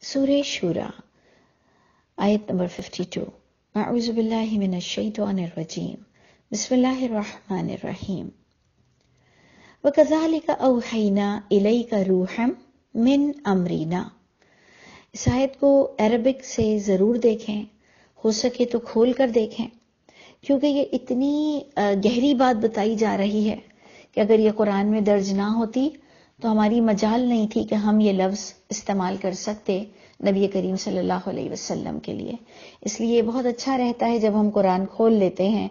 سورہ شورا آیت نمبر 52. اعوذ باللہ من الشیطان الرجیم. بسم اللہ الرحمن الرحیم. وَكَذَلِكَ أَوْحَيْنَا إِلَيْكَ رُوحًا مِّنْ أَمْرِنَا. اس آیت کو عربک سے ضرور دیکھیں، ہو سکے تو کھول کر دیکھیں، کیونکہ یہ اتنی گہری بات بتائی جا رہی ہے کہ اگر یہ قرآن میں درج نہ ہوتی تو ہماری مجال نہیں تھی کہ ہم یہ لفظ استعمال کر سکتے نبی کریم صلی اللہ علیہ وسلم کے لیے. اس لیے بہت اچھا رہتا ہے جب ہم قرآن کھول لیتے ہیں،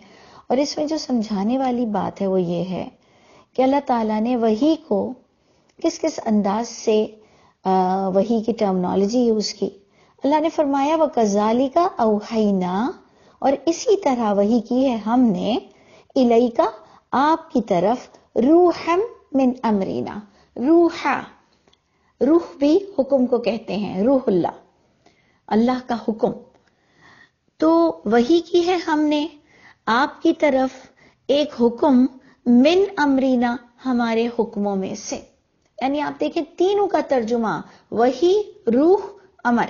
اور اس میں جو سمجھانے والی بات ہے وہ یہ ہے کہ اللہ تعالیٰ نے وحی کو کس کس انداز سے وحی کی ٹرمنالوجی یوز کی. اللہ نے فرمایا وَكَذَلِكَ أَوْحَيْنَا، اور اسی طرح وحی کی ہے ہم نے، الیکا آپ کی طرف، روحم من امرینا. روح بھی حکم کو کہتے ہیں، روح اللہ، اللہ کا حکم. تو وحی کی ہے ہم نے آپ کی طرف ایک حکم، من امرینا، ہمارے حکموں میں سے. یعنی آپ دیکھیں تینوں کا ترجمہ، وحی، روح، امر،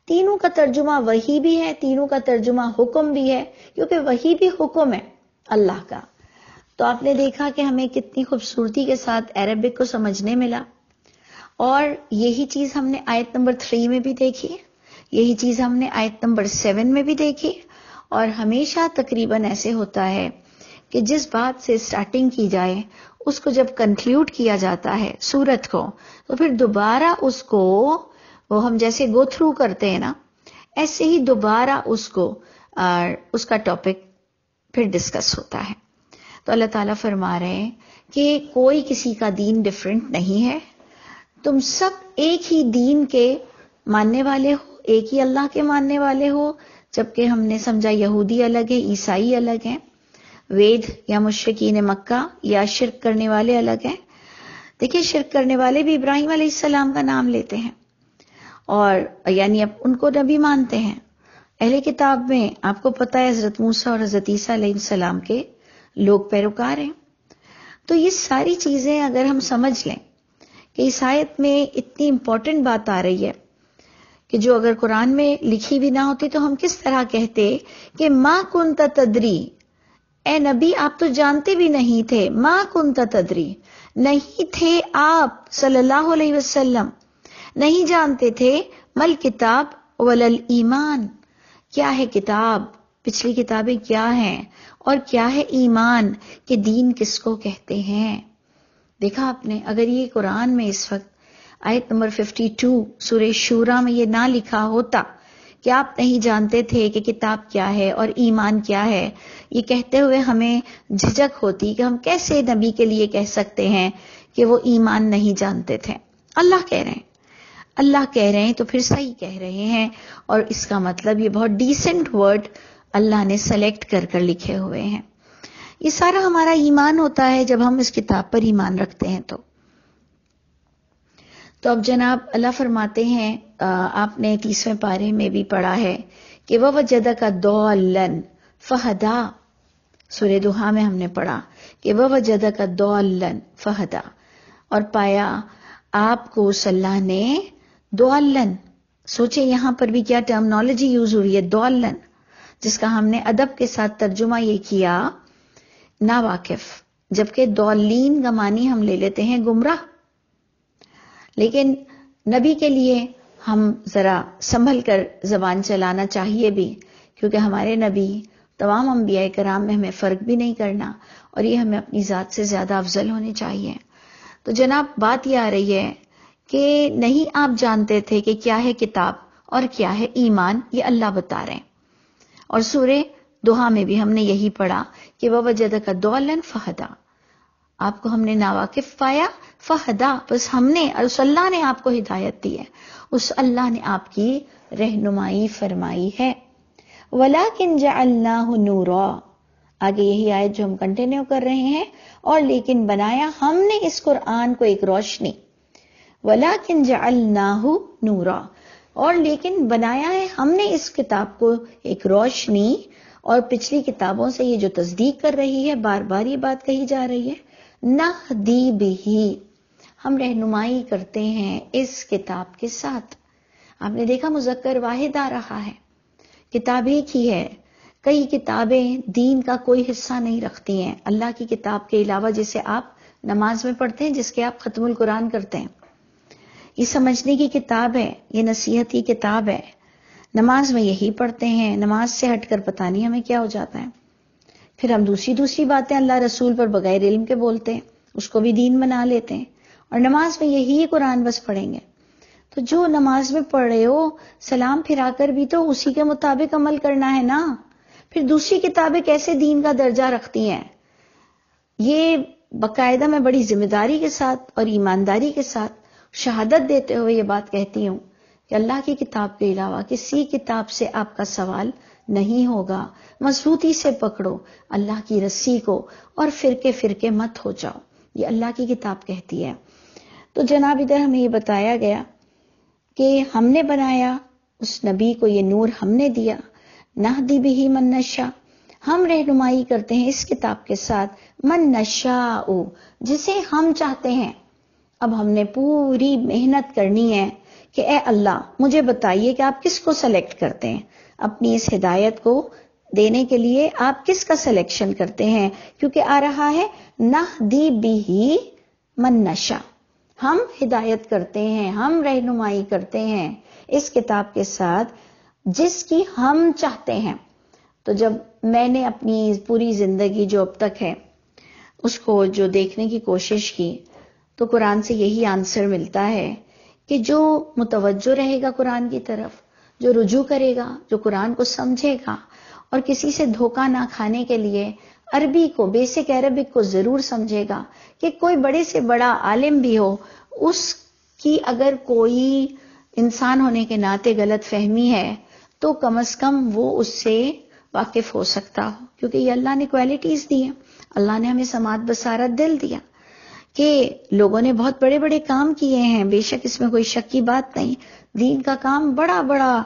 تینوں کا ترجمہ وحی بھی ہے، تینوں کا ترجمہ حکم بھی ہے، کیونکہ وحی بھی حکم ہے اللہ کا. تو آپ نے دیکھا کہ ہمیں کتنی خوبصورتی کے ساتھ عربک کو سمجھنے ملا، اور یہی چیز ہم نے آیت نمبر 3 میں بھی دیکھی، یہی چیز ہم نے آیت نمبر 7 میں بھی دیکھی. اور ہمیشہ تقریباً ایسے ہوتا ہے کہ جس بات سے سٹارٹنگ کی جائے اس کو جب کنکلیوڈ کیا جاتا ہے سورت کو، تو پھر دوبارہ اس کو وہ ہم جیسے گو تھرو کرتے ہیں نا، ایسے ہی دوبارہ اس کو اس کا ٹاپک پھر ڈسکس ہوتا ہے. تو اللہ تعالیٰ فرما رہے ہیں کہ کوئی کسی کا دین ڈیفرنٹ نہیں ہے، تم سب ایک ہی دین کے ماننے والے ہو، ایک ہی اللہ کے ماننے والے ہو. جبکہ ہم نے سمجھا یہودی الگ ہے، عیسائی الگ ہیں، وید یا مشرکین مکہ یا شرک کرنے والے الگ ہیں. دیکھیں شرک کرنے والے بھی ابراہیم علیہ السلام کا نام لیتے ہیں، اور یعنی اب ان کو نبی مانتے ہیں. اہل کتاب میں آپ کو پتہ ہے حضرت موسیٰ اور حضرت عیسیٰ علیہ السلام کے لوگ پیروکار ہیں. تو یہ ساری چیزیں اگر ہم سمجھ لیں کہ اس آیت میں اتنی امپورٹنٹ بات آ رہی ہے کہ جو اگر قرآن میں لکھی بھی نہ ہوتی تو ہم کس طرح کہتے کہ ما کنت تدری، اے نبی آپ تو جانتے بھی نہیں تھے، ما کنت تدری، نہیں تھے آپ صلی اللہ علیہ وسلم، نہیں جانتے تھے، مل کتاب ولل ایمان، کیا ہے کتاب، پچھلی کتابیں کیا ہیں، اور کیا ہے ایمان، کہ دین کس کو کہتے ہیں. دیکھا آپ نے، اگر یہ قرآن میں اس وقت آیت نمبر 52 سورہ شورا میں یہ نہ لکھا ہوتا کہ آپ نہیں جانتے تھے کہ کتاب کیا ہے اور ایمان کیا ہے، یہ کہتے ہوئے ہمیں جھجک ہوتی کہ ہم کیسے نبی کے لیے کہہ سکتے ہیں کہ وہ ایمان نہیں جانتے تھے. اللہ کہہ رہے ہیں، اللہ کہہ رہے ہیں تو پھر صحیح کہہ رہے ہیں، اور اس کا مطلب یہ بہت ڈیسنٹ ورڈ اللہ نے سلیکٹ کر کر لکھے ہوئے ہیں. یہ سارا ہمارا ایمان ہوتا ہے جب ہم اس کتاب پر ایمان رکھتے ہیں. تو اب جناب اللہ فرماتے ہیں، آپ نے 30ویں پارے میں بھی پڑھا ہے کہ وَوَجَدَكَ ضَالًّا فَهَدَىٰ. سورہ دوحہ میں ہم نے پڑھا کہ وَوَجَدَكَ ضَالًّا فَهَدَىٰ، اور پایا آپ کو اس اللہ نے ضَالًّا. سوچیں یہاں پر بھی کیا ٹرمنالوجی یوز ہو رہی ہے، ضَالًّا، جس کا ہم نے ادب کے ساتھ ترجمہ یہ کیا ناواقف، جبکہ ضالین کا معنی ہم لے لیتے ہیں گمراہ. لیکن نبی کے لیے ہم ذرا سنبھل کر زبان چلانا چاہیے بھی، کیونکہ ہمارے نبی تمام انبیاء کرام میں ہمیں فرق بھی نہیں کرنا، اور یہ ہمیں اپنی ذات سے زیادہ افضل ہونے چاہیے. تو جناب بات یہ آ رہی ہے کہ نہیں آپ جانتے تھے کہ کیا ہے کتاب اور کیا ہے ایمان، یہ اللہ بتا رہے ہیں. اور سورہ دوحہ میں بھی ہم نے یہی پڑھا کہ وَوَجَدَكَ ضَالًّا فَهَدَىٰ، آپ کو ہم نے ناواقف پایا، فہدا، بس ہم نے، اور اس اللہ نے آپ کو ہدایت دی ہے، اس اللہ نے آپ کی رہنمائی فرمائی ہے. وَلَٰكِن جَعَلْنَاهُ نُورًا، آگے یہی آیت جو ہم کنٹینیو کر رہے ہیں، اور لیکن بنایا ہم نے اس قرآن کو ایک روشنی. وَلَٰكِن جَعَلْنَاهُ نُورًا، اور لیکن بنایا ہے ہم نے اس کتاب کو ایک روشنی. اور پچھلی کتابوں سے یہ جو تصدیق کر رہی ہے، بار بار یہ بات کہی جا رہی ہے، نہدی بہ، ہم رہنمائی کرتے ہیں اس کتاب کے ساتھ. آپ نے دیکھا مذکر واحد آ رہا ہے، کتاب ایک ہی ہے. کئی کتابیں دین کا کوئی حصہ نہیں رکھتی ہیں اللہ کی کتاب کے علاوہ، جسے آپ نماز میں پڑھتے ہیں، جس کے آپ ختم القرآن کرتے ہیں. یہ سمجھنے کی کتاب ہے، یہ نصیحت کی کتاب ہے. نماز میں یہی پڑھتے ہیں، نماز سے ہٹ کر پتہ نہیں ہمیں کیا ہو جاتا ہے. پھر ہم دوسری باتیں اللہ رسول پر بغیر علم کے بولتے ہیں، اس کو بھی دین بنا لیتے ہیں، اور نماز میں یہی قرآن بس پڑھیں گے. تو جو نماز میں پڑھ رہے ہو، سلام پھرا کر بھی تو اسی کے مطابق عمل کرنا ہے نا. پھر دوسری کتابیں کیسے دین کا درجہ رکھتی ہیں؟ یہ باقاعدہ میں بڑی ذمہ داری کے ساتھ اور ایمانداری کے ساتھ شہادت دیتے ہوئے یہ بات کہتی ہوں کہ اللہ کی کتاب کے علاوہ کسی کتاب سے آپ کا سوال نہیں ہوگا. مضبوطی سے پکڑو اللہ کی رسی کو اور فرقے مت ہو جاؤ، یہ اللہ کی کتاب کہتی ہے. تو جناب ادھر ہمیں یہ بتایا گیا کہ ہم نے بنایا اس نبی کو، یہ نور ہم نے دیا. نہدی بہ من نشاء، ہم رہنمائی کرتے ہیں اس کتاب کے ساتھ من نشاء، جسے ہم چاہتے ہیں. اب ہم نے پوری محنت کرنی ہے کہ اے اللہ مجھے بتائیے کہ آپ کس کو سلیکٹ کرتے ہیں اپنی اس ہدایت کو دینے کے لیے، آپ کس کا سلیکشن کرتے ہیں؟ کیونکہ آ رہا ہے نہدی بہ من نشاء، ہم ہدایت کرتے ہیں، ہم رہنمائی کرتے ہیں اس کتاب کے ساتھ جس کی ہم چاہتے ہیں. تو جب میں نے اپنی پوری زندگی جو اب تک ہے اس کو جو دیکھنے کی کوشش کی، تو قرآن سے یہی آنسر ملتا ہے کہ جو متوجہ رہے گا قرآن کی طرف، جو رجوع کرے گا، جو قرآن کو سمجھے گا اور کسی سے دھوکہ نہ کھانے کے لیے عربی کو، بیسک عربک کو ضرور سمجھے گا کہ کوئی بڑے سے بڑا عالم بھی ہو، اس کی اگر کوئی انسان ہونے کے ناطے غلط فہمی ہے تو کم از کم وہ اس سے واقف ہو سکتا ہو، کیونکہ یہ اللہ نے کوالٹیز دی ہیں. اللہ نے ہمیں سماعت بصارت دل دیا کہ لوگوں نے بہت بڑے بڑے کام کیے ہیں، بے شک اس میں کوئی شک کی بات نہیں. دین کا کام بڑا بڑا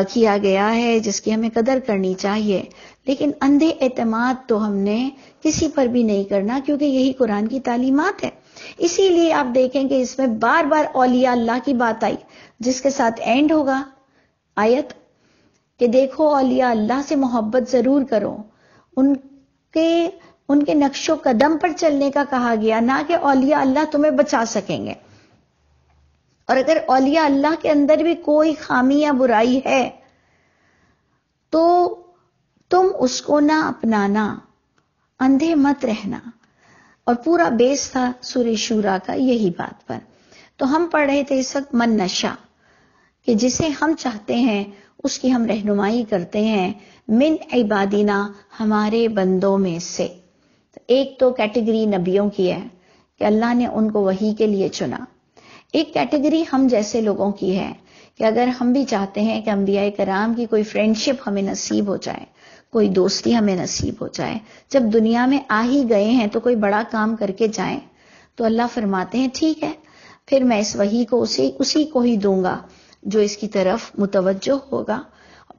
کیا گیا ہے جس کی ہمیں قدر کرنی چاہیے، لیکن اندھے اعتماد تو ہم نے کسی پر بھی نہیں کرنا، کیونکہ یہی قرآن کی تعلیمات ہے. اسی لیے آپ دیکھیں کہ اس میں بار بار اولیاء اللہ کی بات آئی، جس کے ساتھ اینڈ ہوگا آیت کہ دیکھو اولیاء اللہ سے محبت ضرور کرو، ان کے نقش و قدم پر چلنے کا کہا گیا، نہ کہ اولیاء اللہ تمہیں بچا سکیں گے. اور اگر اولیاء اللہ کے اندر بھی کوئی خامی یا برائی ہے تو تم اس کو نہ اپنانا، اندھے مت رہنا. اور پورا بیس تھا سورہ شورا کا یہی بات پر. تو ہم پڑھ رہے تھے اس وقت من نشاء، کہ جسے ہم چاہتے ہیں اس کی ہم رہنمائی کرتے ہیں، من عبادنا، ہمارے بندوں میں سے. ایک تو کیٹیگری نبیوں کی ہے کہ اللہ نے ان کو وحی کے لیے چنا. ایک کیٹیگری ہم جیسے لوگوں کی ہے کہ اگر ہم بھی چاہتے ہیں کہ انبیاء کرام کی کوئی فرینڈشپ ہمیں نصیب ہو جائے، کوئی دوستی ہمیں نصیب ہو جائے، جب دنیا میں آ ہی گئے ہیں تو کوئی بڑا کام کر کے جائیں، تو اللہ فرماتے ہیں ٹھیک ہے، پھر میں اس وحی کو اسی کو ہی دوں گا جو اس کی طرف متوجہ ہوگا،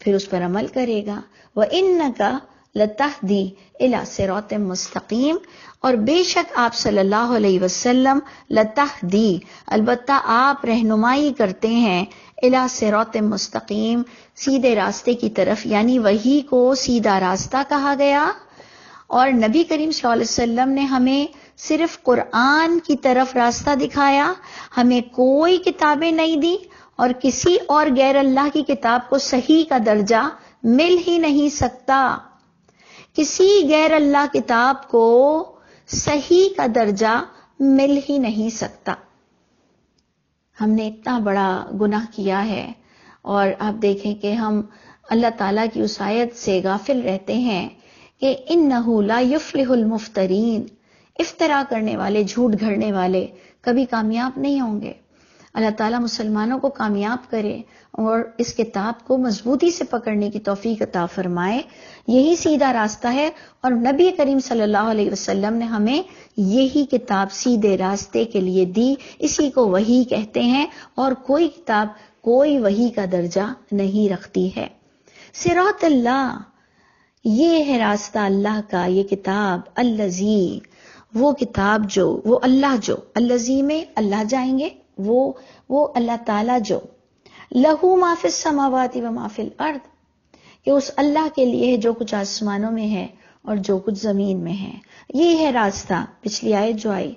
پھر اس پر عمل کرے گا. وَإِنَّكَ لَتَهْدِي إِلَى صِرَاطٍ مُسْتَقِيمٍ، اور بے شک آپ صلی اللہ علیہ وسلم لتہدی، البتہ آپ رہنمائی کرتے ہیں، إِلَى صِرَاطٍ مُسْتَقِيمٍ، سیدھے راستے کی طرف. یعنی وحی کو سیدھا راستہ کہا گیا، اور نبی کریم صلی اللہ علیہ وسلم نے ہمیں صرف قرآن کی طرف راستہ دکھایا، ہمیں کوئی کتابیں نہیں دی، اور کسی اور غیر اللہ کی کتاب کو صحیح کا درجہ مل ہی نہیں سکتا. کسی غیر اللہ کتاب کو صحیح کا درجہ مل ہی نہیں سکتا. ہم نے اتنا بڑا گناہ کیا ہے، اور آپ دیکھیں کہ ہم اللہ تعالیٰ کی اس آیت سے غافل رہتے ہیں کہ انہ لا یفلح المفترین، افترا کرنے والے، جھوٹ گھڑنے والے کبھی کامیاب نہیں ہوں گے. اللہ تعالیٰ مسلمانوں کو کامیاب کرے اور اس کتاب کو مضبوطی سے پکڑنے کی توفیق عطا فرمائے. یہی سیدھا راستہ ہے، اور نبی کریم صلی اللہ علیہ وسلم نے ہمیں یہی کتاب سیدھے راستے کے لیے دی. اسی کو وحی کہتے ہیں، اور کوئی کتاب کوئی وحی کا درجہ نہیں رکھتی ہے. صراط اللہ، یہ ہے راستہ اللہ کا، یہ کتاب. الذی، وہ کتاب جو، وہ اللہ جو، الذی میں اللہ جائیں گے، وہ اللہ تعالیٰ جو، لہو ما فی السماوات و ما فی الارض، کہ اس اللہ کے لیے ہے جو کچھ آسمانوں میں ہے اور جو کچھ زمین میں ہے. یہ ہے راستہ. پچھلی آیت جو آئی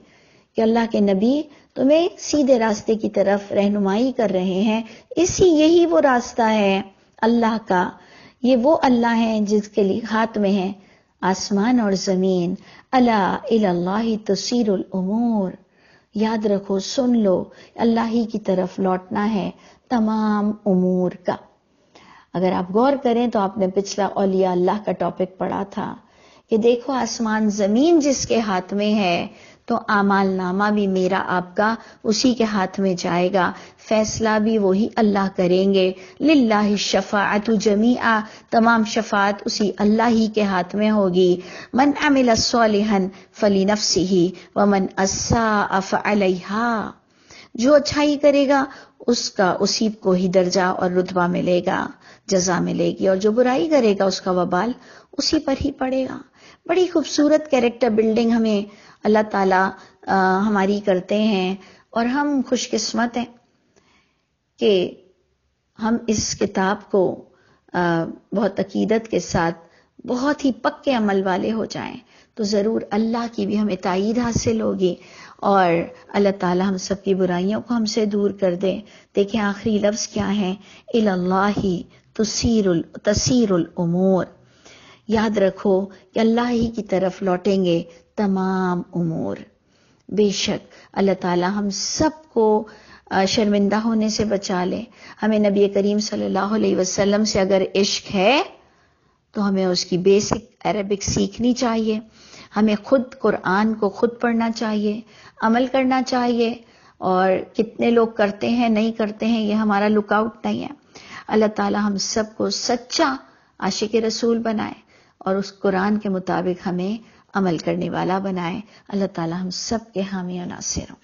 کہ اللہ کے نبی تمہیں سیدھے راستے کی طرف رہنمائی کر رہے ہیں، یہی وہ راستہ ہے اللہ کا. یہ وہ اللہ ہے جس کے لیے ہاتھ میں ہے آسمان اور زمین. الا الی اللہ تصیر الامور، یاد رکھو، سن لو، اللہ ہی کی طرف لوٹنا ہے تمام امور کا. اگر آپ غور کریں تو آپ نے پچھلا اولیاء اللہ کا ٹاپک پڑھا تھا کہ دیکھو آسمان زمین جس کے ہاتھ میں ہے تو اعمال نامہ بھی میرا آپ کا اسی کے ہاتھ میں جائے گا، فیصلہ بھی وہی اللہ کریں گے. للہ الشفاعۃ جمیعا، تمام شفاعت اسی اللہ ہی کے ہاتھ میں ہوگی. من عمل صالحا فلنفسہ ومن اساء فعلیہا، جو اچھائی کرے گا اس کا اسی کو ہی درجہ اور رتبہ ملے گا، جزا ملے گی، اور جو برائی کرے گا اس کا وبال اسی پر ہی پڑے گا. بڑی خوبصورت کیریکٹر بلڈنگ ہمیں اللہ تعالی ہماری کرتے ہیں، اور ہم خوش قسمت ہیں کہ ہم اس کتاب کو بہت عقیدت کے ساتھ بہت ہی پکے عمل والے ہو جائیں تو ضرور اللہ کی بھی ہمیں تائید حاصل ہوگی، اور اللہ تعالی ہم سب کی برائیوں کو ہم سے دور کر دے. دیکھیں آخری لفظ کیا ہے، الی اللہ تسیر الامور. یاد رکھو کہ اللہ ہی کی طرف لوٹیں گے تمام امور. بے شک اللہ تعالی ہم سب کو شرمندہ ہونے سے بچا لے. ہمیں نبی کریم صلی اللہ علیہ وسلم سے اگر عشق ہے تو ہمیں اس کی بیسک عربک سیکھنی چاہیے، ہمیں خود قرآن کو خود پڑھنا چاہیے، عمل کرنا چاہیے. اور کتنے لوگ کرتے ہیں نہیں کرتے ہیں یہ ہمارا لک آؤٹ نہیں ہے. اللہ تعالی ہم سب کو سچا عاشق رسول بنائے اور اس قرآن کے مطابق ہمیں عمل کرنے والا بنائے. اللہ تعالی ہم سب کے حامی و ناصر ہوں.